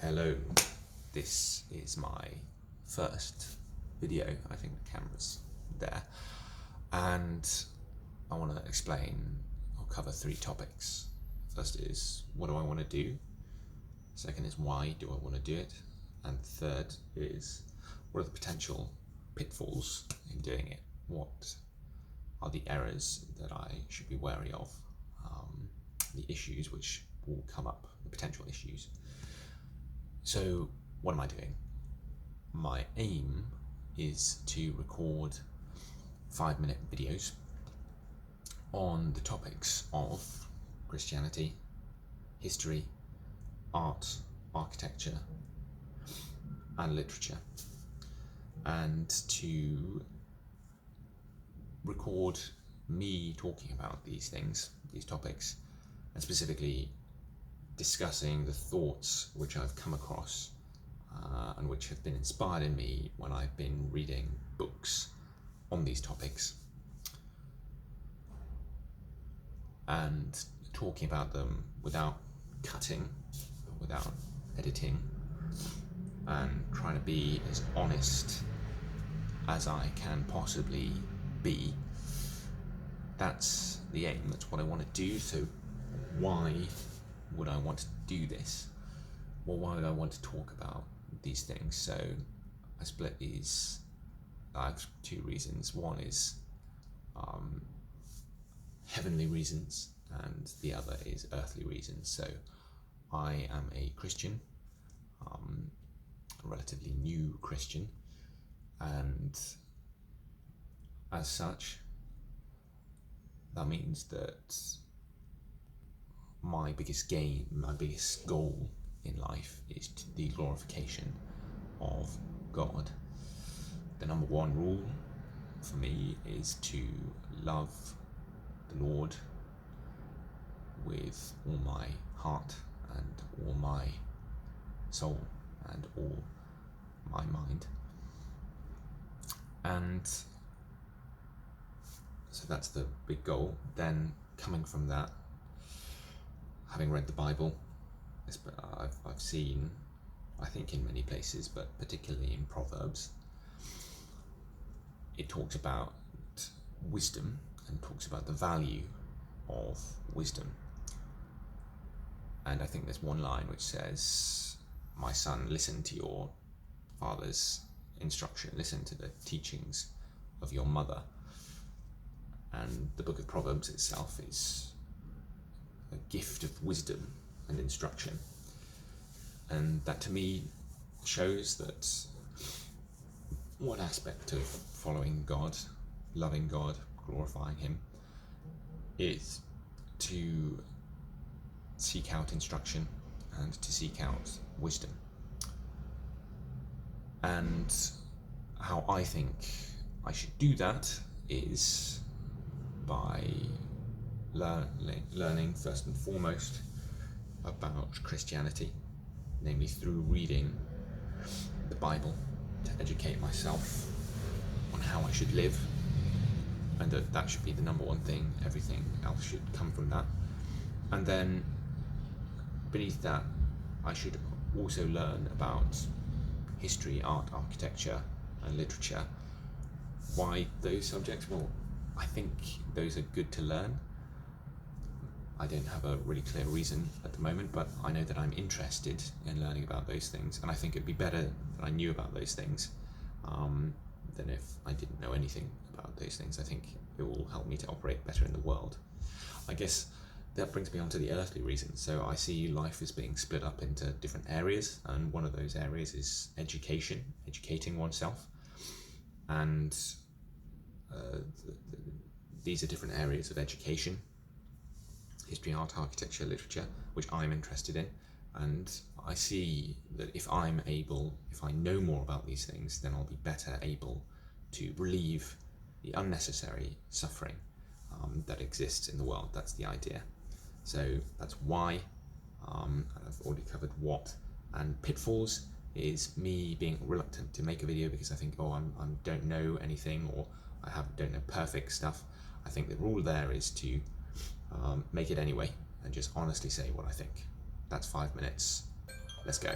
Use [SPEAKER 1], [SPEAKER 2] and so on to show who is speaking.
[SPEAKER 1] Hello, this is my first video. I think the camera's there, and I want to explain or cover three topics. First is, what do I want to do? Second is, why do I want to do it? And third is, what are the potential pitfalls in doing it? What are the errors that I should be wary of? The issues which will come up, the potential issues. So what am I doing? My aim is to record 5-minute videos on the topics of Christianity, history, art, architecture, and literature, and to record me talking about these things, these topics, and specifically discussing the thoughts which I've come across and which have been inspired in me when I've been reading books on these topics, and talking about them without cutting, without editing, and trying to be as honest as I can possibly be. That's the aim, that's what I want to do. So why would I want to do this? Well, why would I want to talk about these things? So I split these. I have two reasons. One is heavenly reasons, and the other is earthly reasons. So I am a Christian, a relatively new Christian, and as such, that means that my biggest gain, my biggest goal in life is the glorification of God. The number one rule for me is to love the Lord with all my heart and all my soul and all my mind. And so that's the big goal. Then coming from that, having read the Bible, I've seen, I think in many places, but particularly in Proverbs, it talks about wisdom and talks about the value of wisdom. And I think there's one line which says, "My son, listen to your father's instruction, listen to the teachings of your mother." And the book of Proverbs itself is a gift of wisdom and instruction, and that to me shows that one aspect of following God, loving God, glorifying Him, is to seek out instruction and to seek out wisdom. And how I think I should do that is by learning first and foremost about Christianity, namely through reading the Bible to educate myself on how I should live, and that should be the number one thing. Everything else should come from that. And then beneath that, I should also learn about history, art, architecture, and literature. Why those subjects? Well, I think those are good to learn. I don't have a really clear reason at the moment, but I know that I'm interested in learning about those things, and I think it'd be better that I knew about those things than if I didn't know anything about those things. I think it will help me to operate better in the world. I guess that brings me on to the earthly reasons. So I see life as being split up into different areas, and one of those areas is education, educating oneself. And these are different areas of education: history, art, architecture, literature, which I'm interested in. And I see that if I know more about these things, then I'll be better able to relieve the unnecessary suffering that exists in the world. That's the idea. So that's why. I've already covered what. And pitfalls is me being reluctant to make a video because I think, I don't know anything, or I don't know perfect stuff. I think the rule there is to make it anyway and just honestly say what I think. That's 5 minutes. Let's go.